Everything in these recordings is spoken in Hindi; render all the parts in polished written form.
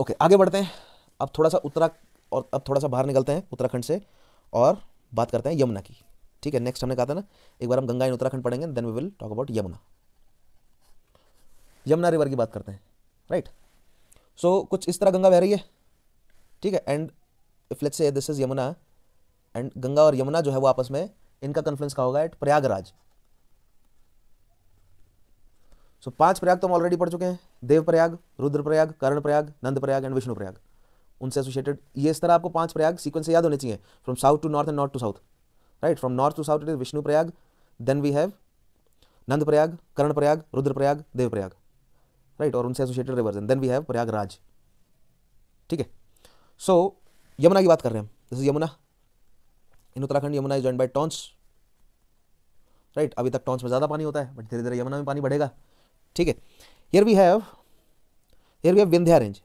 ओके, आगे बढ़ते हैं। अब थोड़ा सा अब थोड़ा सा बाहर निकलते हैं उत्तराखंड से और बात करते हैं यमुना की। ठीक है, नेक्स्ट हमने कहा था ना, एक बार हम गंगा इन उत्तराखंड पढ़ेंगे, then we will talk about Yamuna. Yamuna river की बात करते हैं, राइट। सो कुछ इस तरह गंगा बह रही है, ठीक है, and if let's say this is Yamuna, and Ganga और यमुना जो है वो आपस में, इनका कन्फ्लुएंस कहाँ होगा? एट प्रयागराज। सो 5 प्रयाग तो हम ऑलरेडी पढ़ चुके हैं, देव प्रयाग, रुद्र प्रयाग, कर्ण प्रयाग, नंद प्रयाग एंड विष्णु प्रयाग। उनसे एसोसिएटेड ये इस तरह आपको 5 प्रयाग सीक्वेंस से याद होने चाहिए, from south to north and north to south, right. From north to south it is Vishnu Prayag, then we have Nand Prayag, Karna Prayag, Rudra Prayag, Dev Prayag, right, और उनसे associated rivers, and then we have Prayagraj. ठीक है, सो यमुना की बात कर रहे हैं हम। This is Yamuna in Uttarakhand. Yamuna is joined by Tons, right. अभी तक टॉन्स में ज़्यादा पानी होता है, बट धीरे धीरे यमुना में पानी बढ़ेगा। ठीक है, here we have Vindhya range,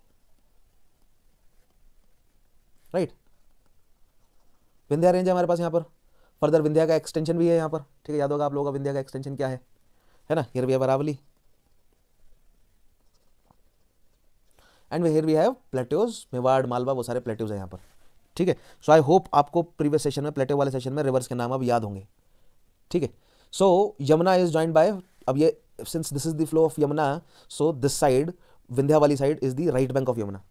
right. Vindhya range है हमारे पास यहाँ पर। फर्दर विंध्या का एक्सटेंशन भी है यहाँ पर, ठीक है, याद होगा आप लोगों का विंध्या का एक्सटेंशन क्या है ना। Here we have Aravalli and here we have plateaus, Mewar, Malwa, वो सारे प्लेट्यूज हैं यहाँ पर। ठीक है, सो आई होप आपको प्रीवियस सेशन में, प्लेट्यू वाले सेशन में, रिवर्स के नाम अब याद होंगे। ठीक है, so Yamuna is joined by, अब ये since this is the flow of Yamuna, so this side, Vindhya वाली side is the right bank of Yamuna,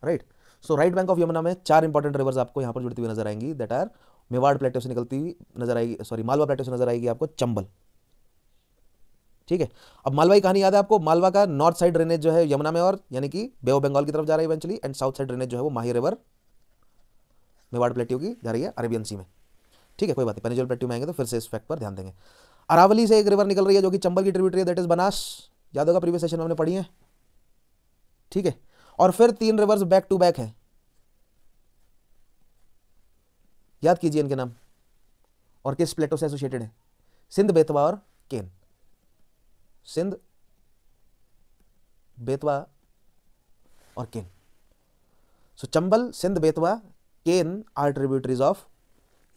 right. So right bank of Yamuna में 4 इंपॉर्टेंट रिवर्स आपको यहाँ पर जुड़ती हुई नजर आएंगी, दैट आर मेवाड़ प्लेट्यू से निकलती हुई नजर आएगी, सॉरी मालवा प्लेट्यू से नजर आएगी आपको चंबल। ठीक है, अब मालवा की कहानी याद है आपको। मालवा का नॉर्थ साइड ड्रेनेज जो है यमुना में, और यानी कि बे ऑफ बंगाल की तरफ जा रही है eventually, and south side drainage जो है वो माही रिवर मेवाड़ प्लेट्यू की जा रही है अरेबियन सी में। ठीक है, कोई बात नहीं, पेनिजुलर प्लेट्यू में आएंगे तो फिर से इस फैक्ट पर ध्यान देंगे। अरावली से एक रिवर निकल रही है जो कि चंबल की ट्रिब्यूटरी है, दैट इज बनास, याद होगा प्रीवियस सेशन में हमने पढ़ी है। ठीक है, और फिर 3 रिवर्स बैक टू बैक है, याद कीजिए इनके नाम, और किस प्लेटो से एसोसिएटेड है? सिंध, बेतवा और केन। सिंध, बेतवा और Ken. So Chambal, Sindh, Betwa, Ken are tributaries of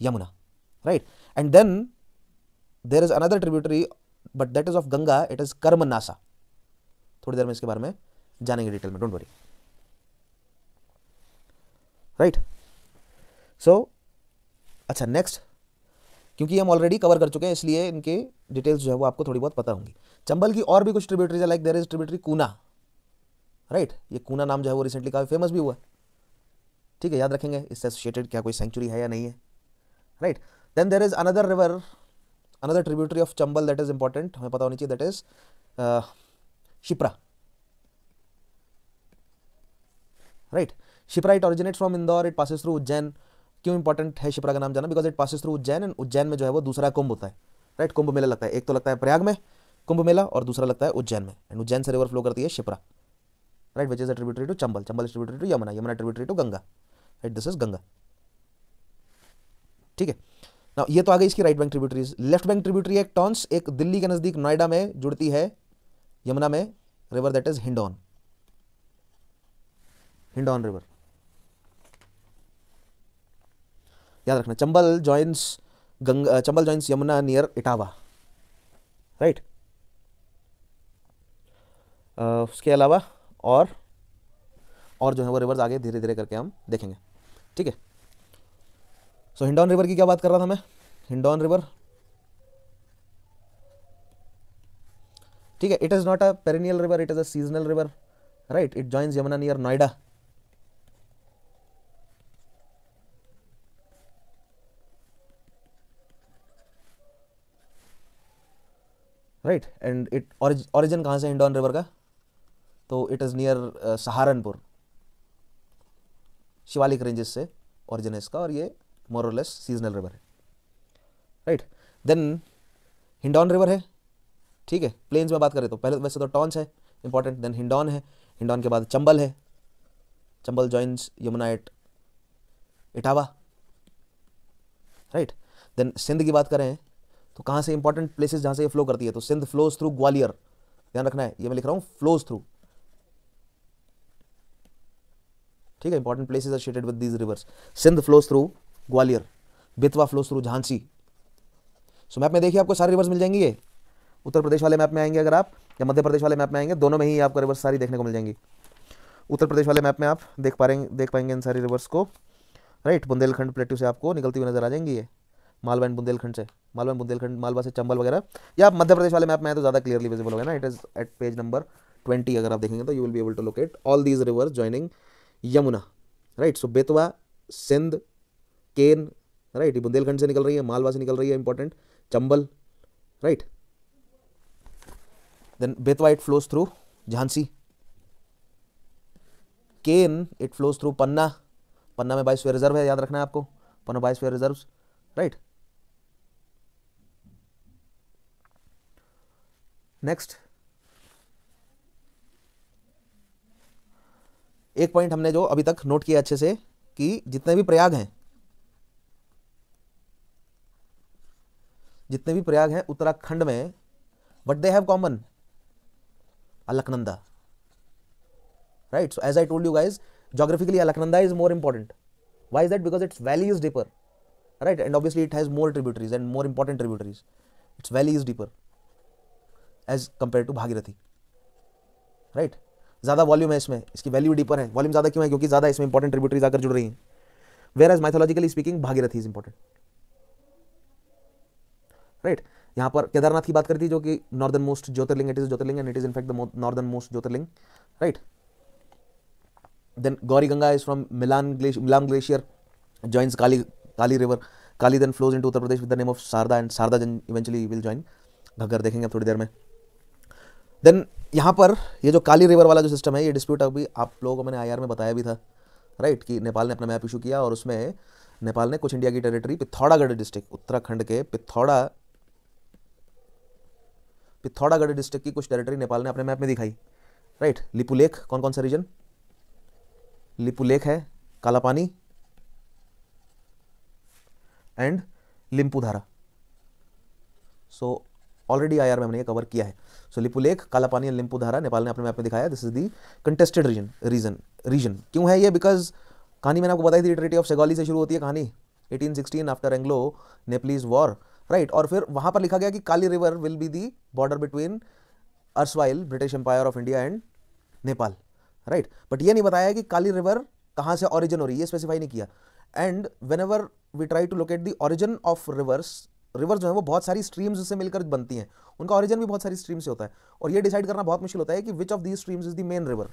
Yamuna, right. And then there is another tributary, but that is of Ganga, it is Karmanasa. थोड़ी देर में इसके बारे में जानेंगे डिटेल में, डोंट वरी, राइट। सो अच्छा, नेक्स्ट, क्योंकि हम ऑलरेडी कवर कर चुके हैं इसलिए इनके डिटेल्स जो है वो आपको थोड़ी बहुत पता होंगी। चंबल की और भी कुछ ट्रिब्यूटरीज है, लाइक देयर इज ट्रिब्यूटरी कूना, राइट। ये कूना नाम जो है वो रिसेंटली काफी फेमस भी हुआ। ठीक है, याद रखेंगे, इससे एसोसिएटेड क्या कोई सेंचुरी है या नहीं है, right. Then there is another river, another tributary of Chambal that is important, हमें पता होनी चाहिए, that is Shipra, right. Shipra, it originates from Indore, it passes through Ujjain. क्यों इंपॉर्टेंट है शिप्रा का नाम जाना? Because it passes through Ujjain, and Ujjain में जो है वो दूसरा कुंभ होता है, राइट। कुंभ मेला लगता है, एक तो लगता है प्रयाग में कुंभ मेला, और दूसरा लगता है उज्जैन में, एंड उज्जैन से रिवर फ्लो करती है Shipra, right, which is a tributary to Chambal, Chambal is tributary to Yamuna, Yamuna tributary to Ganga, right, this is Ganga. ठीक है, नाउ ये तो आ गई इसकी right bank tributaries. Left bank tributary एक टॉन्स, एक दिल्ली के नजदीक नोएडा में जुड़ती है यमुना में river, that is Hindaun, Hindaun river, याद रखना। Chambal joins Chambal joins Yamuna near Etawah, right. उसके अलावा और जो है वो रिवर्स आगे धीरे धीरे करके हम देखेंगे। ठीक है, सो हिंडौन रिवर की क्या बात कर रहा था मैं? हिंडौन रिवर, ठीक है, it is not a perennial river, it is a seasonal river, right. It joins Yamuna near Noida, right. And it origin कहाँ से हिंडौन रिवर का? तो it is near Saharanpur, Shivalik ranges से ओरिजिन है इसका, और ये मोर और लेस सीजनल रिवर है, राइट। देन हिंडौन रिवर है, ठीक है। प्लेन्स में बात करें तो पहले वैसे तो टॉन्स है इंपॉर्टेंट, देन हिंडौन है, हिंडौन के बाद चंबल है, Chambal joins Yamuna at Etawah, right. Then Sindh की बात करें तो कहाँ से इंपॉर्टेंट प्लेसेस जहाँ से ये फ्लो करती है, तो सिंध फ्लोज थ्रू ग्वालियर, ध्यान रखना है, ये मैं लिख रहा हूँ फ्लोज थ्रू, ठीक है। Important places associated with these rivers, Sindh flows through Gwalior, Betwa flows through Jhansi. So map में देखिए आपको सारी रिवर्स मिल जाएंगी, ये उत्तर प्रदेश वाले मैप में आएंगे अगर आप, या मध्य प्रदेश वाले मैप में आएंगे, दोनों में ही आपको रिवर्स सारी देखने को मिल जाएंगी। उत्तर प्रदेश वाले मैप में आप देख पाएंगे इन सारी रिवर्स को, राइट। बुंदेलखंड प्लेटू से आपको निकलती हुई नजर आ जाएंगी ये, मालवा एंड बुंदेलखंड से, मालवा एंड बुंदेलखंड, मालवा से चंबल वगैरह। या आप मध्य प्रदेश वाले मैप में है तो ज़्यादा क्लियरली विजिबल होगा ना, it is at page number 20 अगर आप देखेंगे तो you will be able to locate all these rivers joining Yamuna, right. So Betwa, Sindh, Ken, right, ये बुंदेलखंड से निकल रही है, मालवा से निकल रही है, important, Chambal, right. Then Betwa it flows through Jhansi, Ken it flows through Panna, Panna में बायोस्फीयर रिजर्व है, याद रखना है आपको, Panna biosphere reserve, right. Next एक पॉइंट हमने जो अभी तक नोट किया अच्छे से कि जितने भी प्रयाग हैं, जितने भी प्रयाग हैं उत्तराखंड में, but they have common Alaknanda, right? So as I told you guys, geographically Alaknanda is more important. Why is that? Because its valley is deeper, right? And obviously it has more tributaries and more important tributaries. Its valley is deeper as compared to Bhagirathi, right? ज़्यादा वॉल्यूम है इसमें, इसकी वैल्यू डीपर है। वॉल्यूम ज़्यादा क्यों है? क्योंकि ज़्यादा इसमें इंपॉर्टेंट ट्रिब्यूटरीज आकर जुड़ रही हैं। Whereas mythologically speaking Bhagirathi is important, right. यहाँ पर केदारनाथ की बात करी थी जो कि northernmost Jyotirlinga, it is Jyotirlinga and it is in fact the northernmost Jyotirlinga, right. Then Gauri Ganga is from Milan Glacier, joins Kali River. Kali then flows into Uttar Pradesh with the name of Sarda, and Sarda then eventually will join Ghaggar, देखेंगे अब थोड़ी देर में। देन यहाँ पर ये जो काली रिवर वाला जो सिस्टम है, ये डिस्प्यूट अभी आप लोगों को मैंने आईआर में बताया भी था, राइट, कि नेपाल ने अपना मैप इशू किया और उसमें नेपाल ने कुछ इंडिया की टेरिटरी, पिथौरागढ़ डिस्ट्रिक्ट, उत्तराखंड के पिथौरागढ़ डिस्ट्रिक्ट की कुछ टेरिटरी नेपाल ने अपने मैप में दिखाई, राइट। लिपुलेख, कौन कौन सा रीजन? लिपुलेख है, Kalapani and Limpiyadhura. So already IR में हमने ये कवर किया है। सो लिपुलेख, कालापानी एंड लिम्पूधारा नेपाल ने अपने मैप में दिखाया। This is the contested region क्यों है ये? बिकॉज कहानी मैंने आपको बताई थी, ट्रीटी ऑफ सेगोली से शुरू होती है कहानी, 1816 after Anglo Nepalese war, right. और फिर वहां पर लिखा गया कि Kali river will be the border between erstwhile British Empire of India and Nepal, right. But ये नहीं बताया कि काली रिवर कहाँ से ऑरिजिन हो रही है, ये स्पेसिफाई नहीं किया। And whenever we try to locate the origin of rivers जो है वो बहुत सारी स्ट्रीम्स से मिलकर बनती हैं, उनका ऑरिजिन भी बहुत सारी स्ट्रीम से होता है, और ये डिसाइड करना बहुत मुश्किल होता है कि which of these streams is the main river,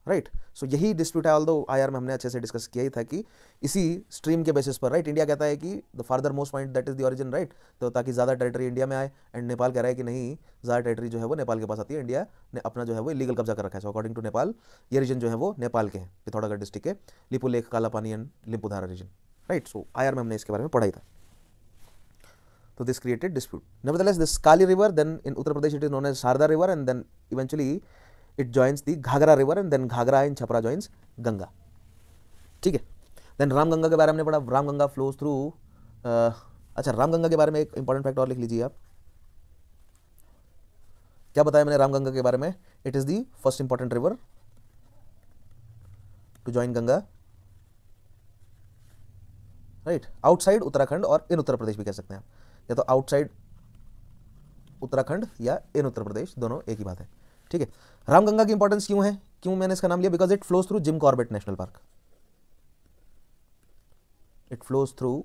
right. So यही डिस्प्यूट है, ऑल्दो आईआर में हमने अच्छे से डिस्कस किया ही था कि इसी स्ट्रीम के बेसिस पर, राइट, इंडिया कहता है कि the farther most point that is the origin, right, तो ताकि ज़्यादा टेरिटरी इंडिया में आए, एंड नेपाल कह रहा है कि नहीं, ज़्यादा टेरिटरी जो है वो नेपाल के पास आती है, इंडिया ने अपना जो है वो इलीगल कब्जा कर रखा है। सो अकॉर्डिंग टू नेपाल ये रीजन जो है वो नेपाल के हैं, पिथौरागढ़ डिस्ट्रिक्ट के Lipulekh, Kalapani and Limpiyadhura region, right. So IR में हमने इसके बारे में पढ़ा ही था। So this created dispute. Nevertheless, this Kali river, then in Uttar Pradesh it is known as Sarda river, and then eventually it joins the Ghagra river, and then Ghagra in Chhapra joins Ganga. ठीक है। Then रामगंगा के बारे में पढ़ा, रामगंगा flows through, अच्छा रामगंगा के बारे में एक इंपॉर्टेंट फैक्ट और लिख लीजिए आप। क्या बताया मैंने रामगंगा के बारे में? It is the first important river to join Ganga, right, outside Uttarakhand और इन उत्तर प्रदेश भी कह सकते हैं आप, या तो आउटसाइड उत्तराखंड या इन उत्तर प्रदेश, दोनों एक ही बात है, ठीक है। रामगंगा की इंपॉर्टेंस क्यों है, क्यों मैंने इसका नाम लिया? Because it flows through Jim Corbett national park, it flows through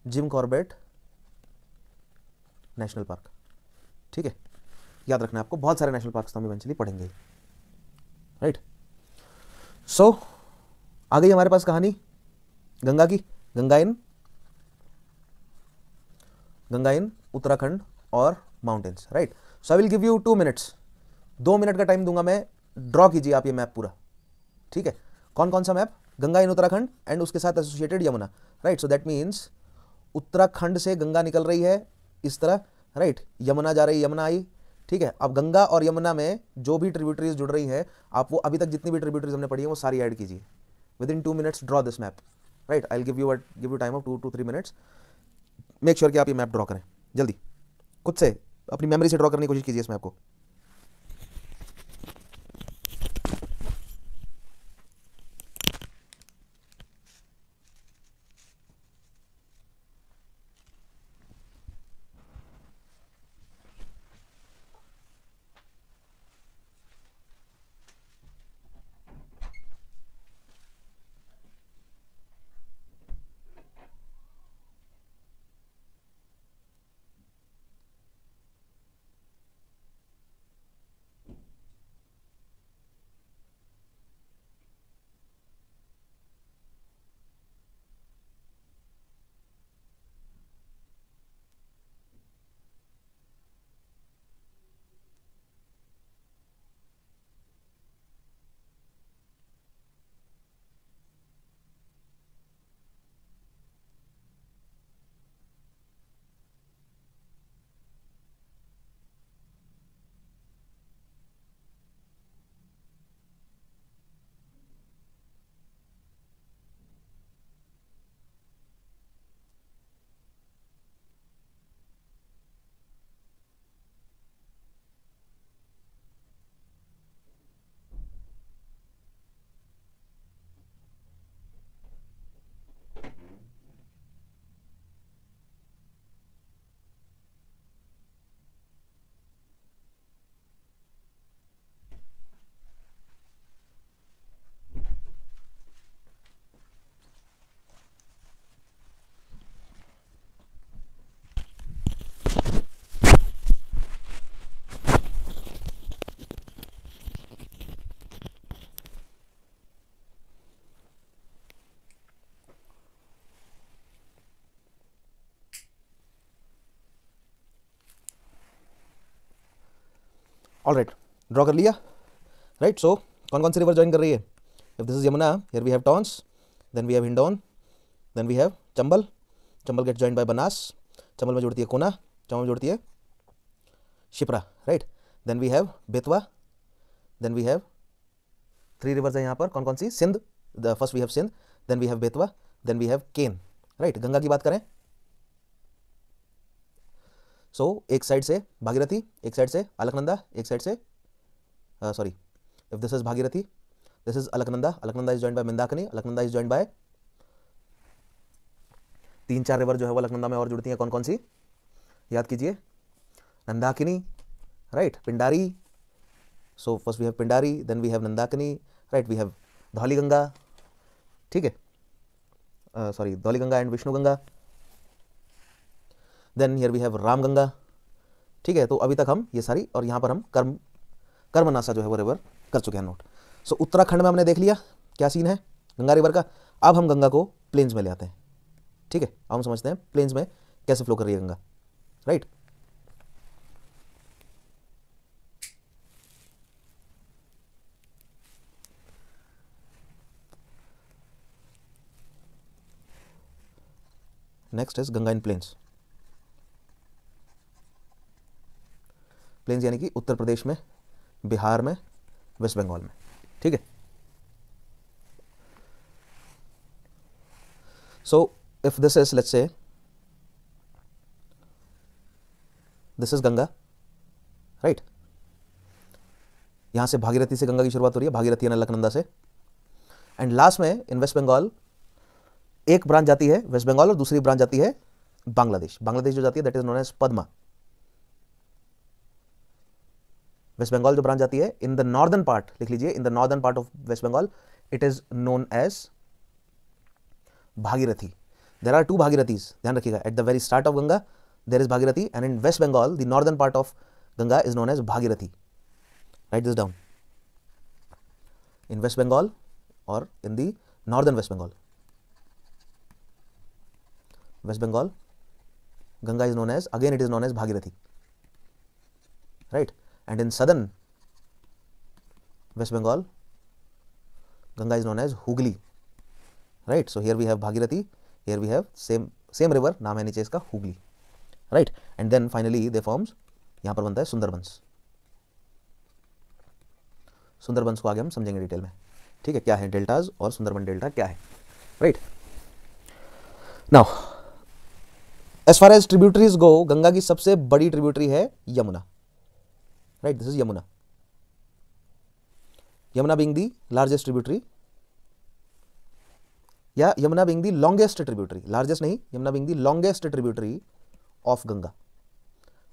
Jim Corbett national park, ठीक है, याद रखना है आपको, बहुत सारे नेशनल पार्क तो हम इवेंचुअली पढ़ेंगे, राइट। सो आ गई हमारे पास कहानी गंगा की, गंगा इन उत्तराखंड और mountains, right. So I will give you 2 minutes, 2 minute का टाइम दूंगा मैं, ड्रॉ कीजिए आप ये मैप पूरा, ठीक है। कौन कौन सा map? Ganga in Uttarakhand and उसके साथ associated Yamuna, right. So that means Uttarakhand से गंगा निकल रही है इस तरह, राइट, यमुना जा रही है, यमुना आई, ठीक है। अब गंगा और यमुना में जो भी ट्रिब्यूटरीज जुड़ रही हैं, आप वो अभी तक जितनी भी ट्रिब्यूटरीज हमने पढ़ी है वो सारी ऐड कीजिए। With in 2 minutes draw this map, right. I will give you time of 2 to 3 minutes. Make sure कि आप ये मैप ड्रॉ करें जल्दी, खुद से अपनी मेमोरी से ड्रॉ करने की कोशिश कीजिए इस मैप को। ऑल राइट, ड्रॉ कर लिया, राइट। सो कौन कौन सी रिवर ज्वाइन कर रही है? If this is Yamuna, here we have Tons, then we have Hindon, then we have Chambal, Chambal get join by Banas, Chambal में जुड़ती है कोना, चंबल में जुड़ती है Shipra, right. Then we have Betwa, then we have 3 rivers है यहाँ पर, कौन कौन सी? Sindh, the first we have Sindh, then we have Betwa, then we have Ken, right. Ganga की बात करें, सो एक साइड से भागीरथी, एक साइड से अलकनंदा, एक साइड से sorry, if this is Bhagirathi, this is Alaknanda, Alaknanda is joined bye Mandakini, Alaknanda is joined bye 3-4 river जो है वो अलकनंदा में और जुड़ती हैं, कौन कौन सी? याद कीजिए, Nandakini, right, Pindari, so first we have Pindari, then we have Nandakini, right, we have Dhauli Ganga, ठीक है, sorry, Dhauli Ganga and Vishnu Ganga, then here we have Ram Ganga, ठीक है। तो अभी तक हम ये सारी, और यहाँ पर हम कर्मनासा जो है वो रिवर कर चुके हैं नोट। सो उत्तराखंड में हमने देख लिया क्या सीन है गंगा रिवर का। अब हम गंगा को प्लेन्स में ले आते हैं, ठीक है। अब हम समझते हैं प्लेन्स में कैसे फ्लो कर रही है Ganga, right. Next is Ganga in plains. Plains यानी कि उत्तर प्रदेश में, बिहार में, वेस्ट बंगाल में, ठीक है। So if this is, let's say this is Ganga, right. यहां से भागीरथी से गंगा की शुरुआत हो रही है, भागीरथी यानी अलकनंदा से, एंड लास्ट में इन वेस्ट बंगाल एक ब्रांच जाती है वेस्ट बंगाल और दूसरी ब्रांच जाती है बांग्लादेश। बांग्लादेश जो जाती है that is known as Padma. West Bengal जो ब्रांच जाती है इन द नॉर्दर्न पार्ट, लिख लीजिए, in the northern part of West Bengal it is known as Bhagirathi. There are 2 Bhagirathis, ध्यान रखिएगा। At the very start of Ganga there is Bhagirathi, and in West Bengal the northern part of Ganga is known as Bhagirathi. Right this down, in West Bengal और in the northern west Bengal, West Bengal Ganga is known as, again it is known as Bhagirathi, right, and in southern West Bengal Ganga is known as Hooghly, right. So here we have Bhagirathi, here we have same river, नाम है नीचे इसका Hooghly, right, and then finally they forms, यहाँ पर बनता है सुंदरबंस। सुंदरबंस को आगे हम समझेंगे डिटेल में, ठीक है, क्या है डेल्टाज और सुंदरबन डेल्टा क्या है, right. Now as far as tributaries go, Ganga की सबसे बड़ी ट्रिब्यूटरी है Yamuna, right, this is Yamuna. Yamuna being the largest tributary, या Yamuna being the longest tributary, largest नहीं, Yamuna being the longest tributary of Ganga.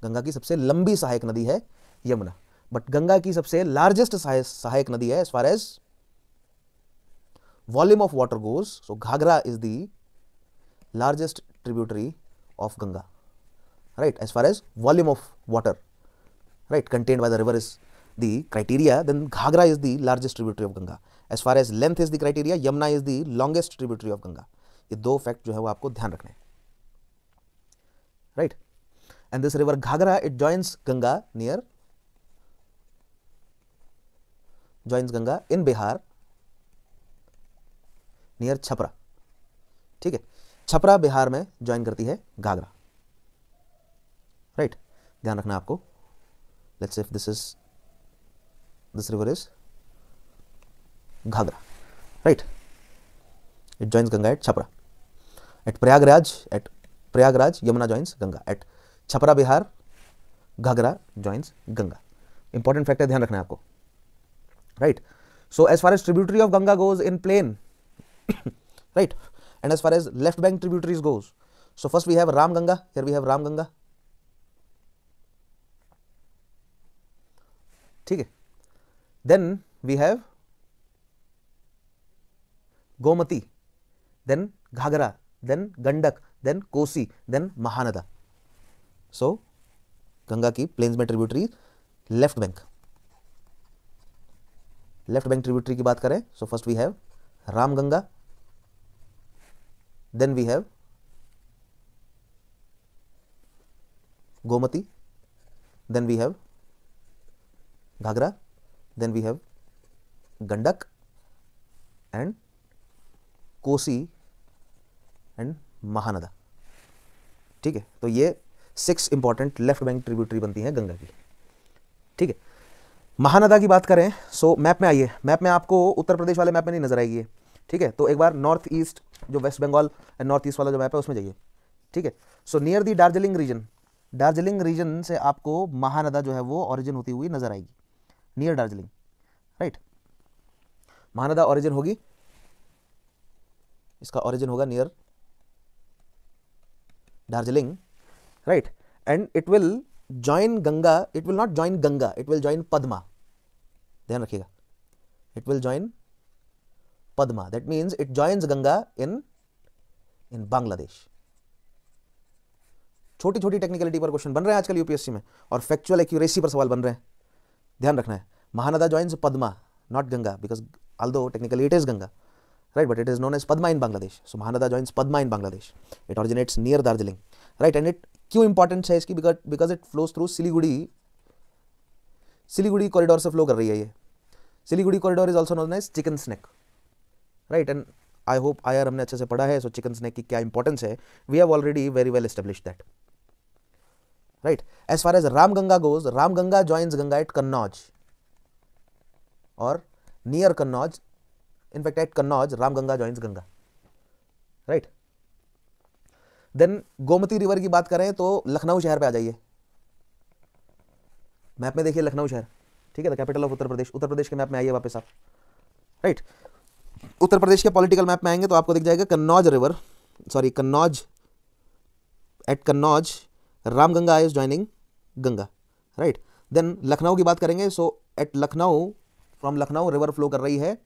Ganga की सबसे लंबी सहायक नदी है यमुना, बट गंगा की सबसे लार्जेस्ट सहायक नदी है as far as volume of water goes, so Ghaghra is the largest tributary of Ganga, right, as far as volume of water, right, contained by the river is the criteria, then Ghagra is the largest tributary of Ganga. As far as length is the criteria, Yamuna is the longest tributary of Ganga. ये 2 फैक्ट जो है वो आपको ध्यान रखने हैं, right, and this river Ghagra, it joins Ganga in Bihar near Chhapra, ठीक है। छपरा बिहार में ज्वाइन करती है घाघरा, राइट, ध्यान रखना आपको। Let's say this river is Ghaghra, right, it joins Ganga at Chhapra. At Prayagraj Yamuna joins Ganga, at Chhapra Bihar Ghaghra joins Ganga. Important factor ध्यान रखना है आपको, right. So as far as tributary of Ganga goes in plain, right, and as far as left bank tributaries goes, so first we have Ram Ganga, here we have Ram Ganga, ठीक है। then we have Gomati, then Ghagra, then Gandak, then Kosi, then Mahanada। so Ganga की प्लेन्स में ट्रिब्यूटरी लेफ्ट बैंक ट्रिब्यूटरी की बात करें, so first we have Ram Ganga, then we have Gomati, then we have Ghaghara, then we have Gandak and Kosi and Mahananda. ठीक है, तो ये 6 इंपॉर्टेंट लेफ्ट बैंक ट्रिब्यूटरी बनती हैं गंगा की। ठीक है, महानदा की बात करें सो मैप में आइए, मैप में आपको उत्तर प्रदेश वाले मैप में नहीं नजर आएगी ये। ठीक है, तो एक बार नॉर्थ ईस्ट जो west Bengal and north east वाला जो मैप है उसमें जाइए। ठीक है, so near the Darjeeling region, Darjeeling region से आपको महानदा जो है वो ओरिजिन होती हुई नजर आएगी, near Darjeeling. Right, Mahananda origin होगी, इसका ओरिजिन होगा near Darjeeling. Right, and it will join Ganga, it will not join Ganga, it will join Padma, ध्यान रखिएगा, it will join Padma, that means it joins Ganga in Bangladesh. छोटी छोटी टेक्निकलिटी पर क्वेश्चन बन रहे हैं आजकल यूपीएससी में, और फैक्चुअल एक्यूरेसी पर सवाल बन रहे हैं, ध्यान रखना है। Mahananda joins Padma, not Ganga, because although technically it is Ganga, right, but it is known as Padma in Bangladesh. So Mahanada joins Padma in Bangladesh. It originates near Darjeeling, right, and it क्यों इंपॉर्टेंट है इसकी, because it flows through Siliguri corridor से फ्लो कर रही है ये। Siliguri corridor is also known as chicken snack, right, and I hope IR हमने अच्छे से पढ़ा है। सो चिकन स्नैक की क्या इंपॉर्टेंस है, we have already very well established that. Right, as far as Ramganga goes, Ramganga joins Ganga at Kannauj और near Kannauj, in fact at Kannauj Ramganga joins Ganga. Right, then Gomti river की बात करें तो लखनऊ शहर पे आ जाइए, मैप में देखिए लखनऊ शहर। ठीक है, द कैपिटल ऑफ उत्तर प्रदेश, उत्तर प्रदेश के मैप में आइए वापस आप। राइट, उत्तर प्रदेश के पॉलिटिकल मैप में आएंगे तो आपको दिख जाएगा Kannauj river, sorry Kannauj, at Kannauj Ramganga is joining Ganga. Right, then Lucknow की बात करेंगे, so at Lucknow, from Lucknow river flow कर रही है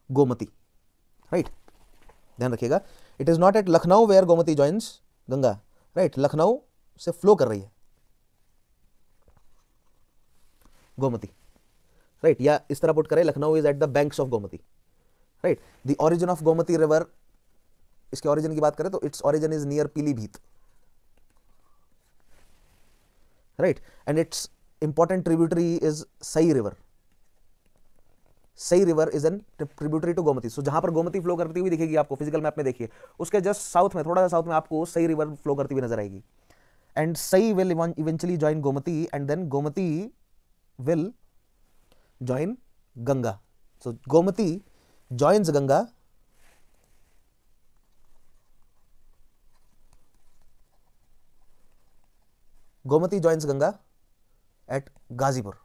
गोमती। राइट, ध्यान रखिएगा, it is not at Lucknow where Gomti joins Ganga. Right, Lucknow से फ्लो कर रही है गोमती। राइट, या इस तरह पुट करें, Lucknow is at the banks of Gomti. Right, the origin of Gomti river, इसके ओरिजिन की बात करें तो its origin is near Pilibhit. Right, and its important tributary is Sai river. Sai river is an tributary to Gomti. So जहां पर गोमती फ्लो करती हुई दिखेगी आपको फिजिकल मैप में, देखिए उसके जस्ट साउथ में, थोड़ा सा साउथ में आपको सई रिवर फ्लो करती हुई नजर आएगी, and Sai will eventually join Gomti, and then Gomti will join Ganga. So Gomti joins Ganga Gomti joins Ganga at Ghazipur,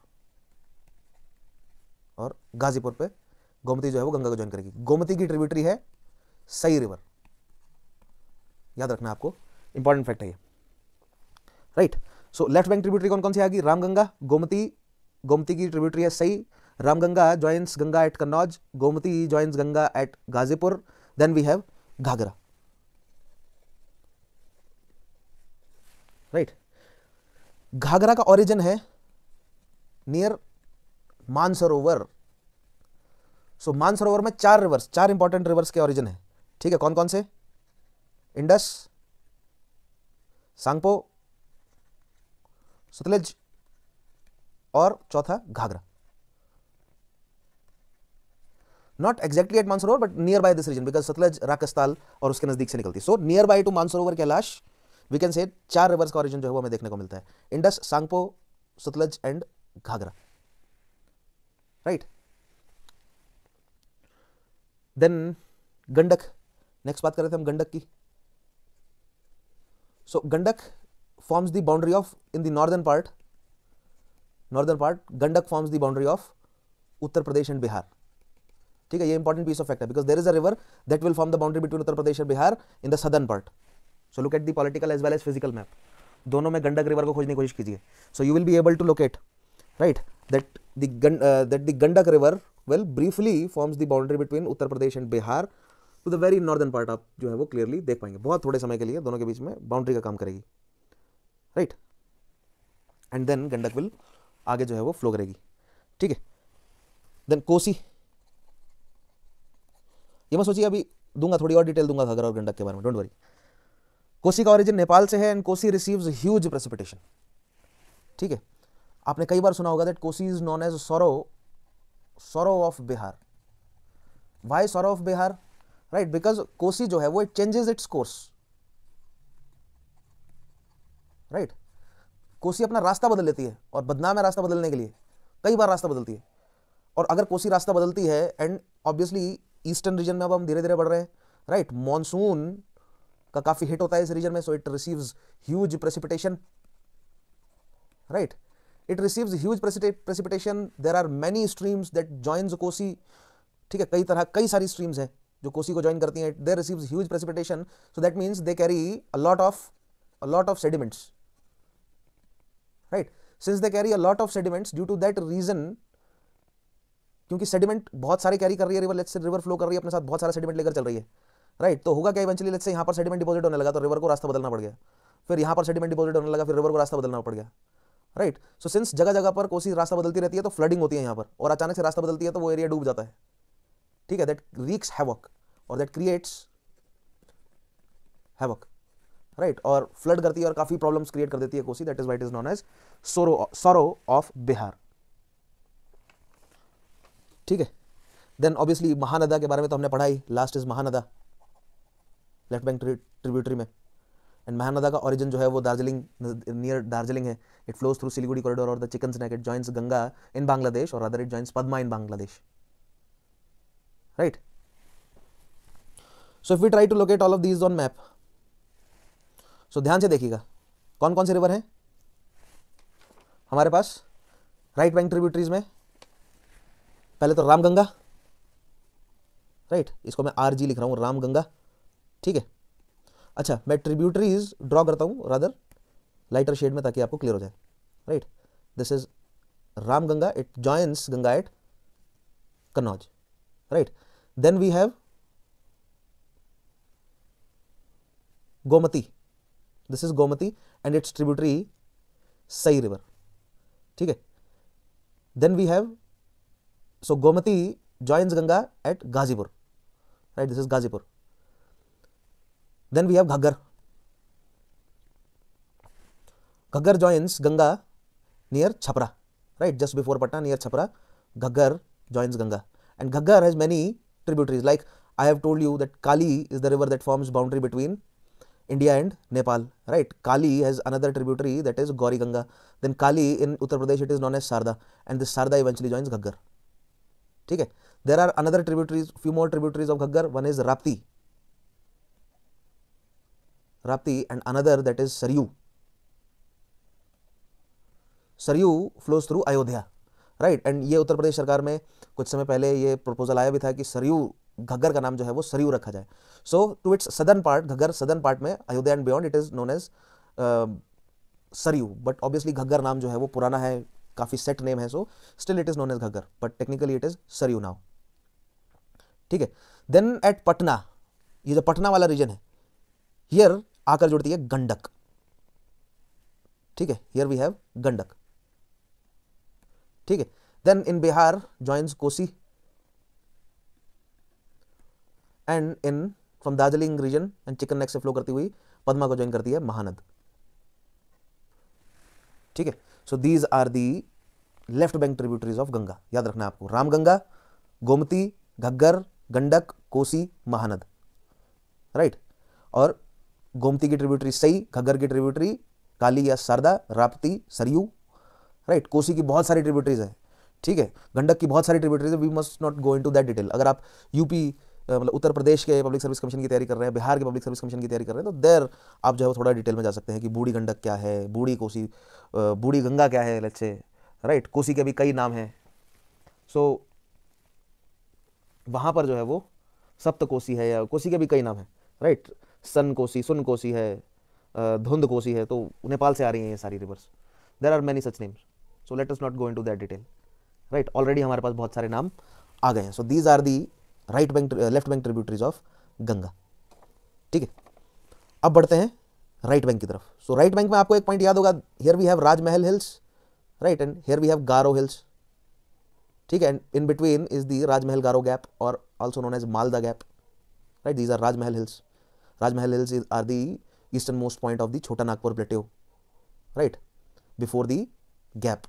और गाजीपुर पे गोमती जो है वो गंगा को ज्वाइन करेगी। गोमती की ट्रिब्यूटरी है सई रिवर, याद रखना आपको, इंपॉर्टेंट फैक्ट है ये। Right, so left bank tributary कौन कौन सी आएगी, रामगंगा, गोमती, गोमती की ट्रिब्यूटरी है Sai, Ramganga joins Ganga at Kannauj, Gomti joins Ganga at Ghazipur, then we have Ghaghara. Right, Ghaghara का ओरिजिन है नियर मानसरोवर। सो मानसरोवर में 4 रिवर्स, 4 इंपॉर्टेंट रिवर्स के ओरिजिन है। ठीक है, कौन कौन से, इंडस, सांगपो, सतलज और चौथा Ghaghara. Not exactly at Mansarovar but near by this region, because Sutlej Rakastal और उसके नजदीक से निकलती है। So near by to Mansarovar Kailash we can say 4 reverse का ओरिजिन जो है वो हमें देखने को मिलता है, Indus, Tsangpo, Sutlej and Ghaghara. Right, then Gandak, next बात कर रहे थे हम गंडक की। So Gandak forms the boundary of in the northern part Gandak forms the boundary of Uttar Pradesh and Bihar. ठीक है, ये इंपॉर्टेंट पीस ऑफ फैक्ट है, because there is a river that will form the boundary between Uttar Pradesh and Bihar in the southern part. So look at the political as well as physical map, दोनों में गंडक रिवर को खोजने की कोशिश कीजिए। So you will be able to locate, right, that the Gandak river will briefly forms the boundary between Uttar Pradesh and Bihar to the very northern part. आप जो है वो क्लियरली देख पाएंगे, बहुत थोड़े समय के लिए दोनों के बीच में बाउंड्री का काम करेगी। Right, and then Gandak will आगे जो है वो फ्लो करेगी। ठीक है, देन कोसी, ये मैं सोचिए अभी दूंगा, थोड़ी और डिटेल दूंगा घाघरा और गंडक के बारे में, डोंट वरी। कोसी का ओरिजिन नेपाल से है and Kosi receives huge precipitation. ठीक है, आपने कई बार सुना होगा that Kosi is known as sorrow of Bihar. Why sorrow of Bihar? Right, because Kosi जो है वो it changes its course. Right, Kosi अपना रास्ता बदल लेती है और बदनाम है रास्ता बदलने के लिए, कई बार रास्ता बदलती है. और अगर कोसी रास्ता बदलती है एंड ऑब्वियसली ईस्टर्न रीजन में अब हम धीरे धीरे बढ़ रहे हैं. राइट, मॉनसून का काफी हिट होता है इस रीजन में, so it receives huge precipitation. Right, it receives huge precipitation. There are many streams that joins Kosi. ठीक है, कई सारी streams हैं जो कोसी को join करती हैं. They receives huge precipitation, so that means they carry a lot of sediments. Right, since they carry a lot of sediments, due to that reason, क्योंकि sediment बहुत सारे carry कर रही है river, let's say river flow कर रही है अपने साथ, बहुत सारा sediment लेकर चल रही है. राइट, तो होगा क्या इवेंचुअली, let's say यहाँ पर sediment डिपोजिट होने लगा तो रिवर को रास्ता बदलना पड़ गया, फिर यहाँ पर sediment डिपोजिट होने लगा, फिर रिवर को रास्ता बदलना पड़ गया. राइट, सो सिंस जगह जगह पर कोसी रास्ता बदलती रहती है तो फ्लडिंग होती है यहाँ पर, और अचानक से रास्ता बदलती है तो वो एरिया डूब जाता है. ठीक है, दैट रीक्स हैवॉक और दैट क्रिएट्स हैवॉक. राइट, और फ्लड करती है और काफी प्रॉब्लम्स क्रिएट कर देती है Kosi. That is why it is known as sorrow of Bihar. ठीक है, देन ऑब्वियसली महानदा के बारे में तो हमने पढ़ाई. Last is Mahananda, left bank tributary में. एंड महानदा का ओरिजिन जो है वो दार्जिलिंग, नियर दार्जिलिंग है. It flows through Siliguri corridor और the chicken snack. It joins Ganga in Bangladesh और other it joins Padma in Bangladesh. Right, so if we try to locate all of these on map, so ध्यान से देखिएगा कौन कौन से रिवर हैं हमारे पास राइट बैंक ट्रिब्यूटरीज में. पहले तो रामगंगा. राइट, इसको मैं RG लिख रहा हूं, रामगंगा. ठीक है, अच्छा मैं ट्रिब्यूटरीज ड्रॉ करता हूं रादर लाइटर शेड में ताकि आपको क्लियर हो जाए. Right, this is Ramganga. It joins Ganga at Kannauj. Right, then we have Gomti. This is Gomti and its tributary Sai river. ठीक है, then we have, so Gomti joins Ganga at Ghazipur. Right, this is Ghazipur. Then we have Ghaggar. Ghaggar joins Ganga near Chhapra. Right, just before Patna, near Chhapra, Ghaggar joins Ganga. And Ghaggar has many tributaries. Like I have told you that Kali is the river that forms boundary between India and Nepal. Right, Kali has another tributary that is Gauri Ganga. Then Kali in Uttar Pradesh, it is known as Sarda. And this Sarda eventually joins Ghaggar. ठीक है, there are another tributaries, few more tributaries of Ghaggar. One is Rapti. Rapti and another that is Saryu. Saryu flows through Ayodhya. Right, and ये उत्तर प्रदेश सरकार में कुछ समय पहले ये प्रपोजल आया भी था कि सरयू, घग्गर का नाम जो है वो सरयू रखा जाए. So to its southern part, Ghaggar southern part में, Ayodhya and beyond, it is known as Saryu. But obviously Ghaggar नाम जो है वो पुराना है, काफी सेट नेम है, so still it is known as Ghaggar, but technically it is Saryu now. ठीक है, देन एट पटना, ये जो पटना वाला रीजन है, हियर आकर जुड़ती है गंडक. ठीक है, हियर वी हैव गंडक. ठीक है, then in Bihar joins Kosi and in from Darjeeling region and chicken neck से फ्लो करती हुई पद्मा को ज्वाइन करती है महानद. ठीक है, so these are the left bank tributaries of Ganga. याद रखना आपको, रामगंगा, गोमती, घग्गर, गंडक, कोसी, महानद. राइट, और गोमती की ट्रिब्यूटरी सई, घग्गर की ट्रिब्यूटरी काली या शारदा, राप्ती, सरयू. राइट, कोसी की बहुत सारी ट्रिब्यूटरीज है. ठीक है, गंडक की बहुत सारी ट्रिब्यूटरीज है. We must not go into that detail. अगर आप यूपी मतलब उत्तर प्रदेश के पब्लिक सर्विस कमीशन की तैयारी कर रहे हैं, बिहार के पब्लिक सर्विस कमीशन की तैयारी कर रहे हैं, तो देर आप जो है वो थोड़ा डिटेल में जा सकते हैं कि बूढ़ी गंडक क्या है, बूढ़ी कोसी, बूढ़ी गंगा क्या है, लेट्स से. राइट, कोसी के भी कई नाम हैं. सो वहाँ पर जो है वो सप्त कोसी है, या कोसी के भी कई नाम हैं. राइट, सन कोसी, सुन कोसी है, धुंध कोसी है, तो नेपाल से आ रही हैं ये सारी rivers. There are many such names, so let us not go into that detail. Right, already हमारे पास बहुत सारे नाम आ गए हैं. So these are the right bank, left bank tributaries of Ganga. ठीक है, अब बढ़ते हैं राइट बैंक की तरफ. सो राइट बैंक में आपको एक पॉइंट याद होगा, here we have Rajmahal hills. Right, and here we have Garo hills. ठीक है, and in between is the Rajmahal Garo gap और also known as Malda gap. Right, these are Rajmahal hills. Rajmahal hills are the easternmost point of the Chota Nagpur plateau, right, before the gap.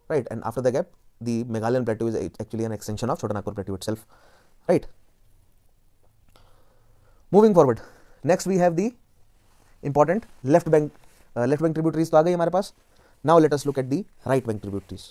right? And after the gap, the Meghalayan plateau is actually an extension of Chotanagpur plateau itself, right? Moving forward, next we have the important left bank tributaries तो आ गई हमारे पास. Now let us look at the right bank tributaries.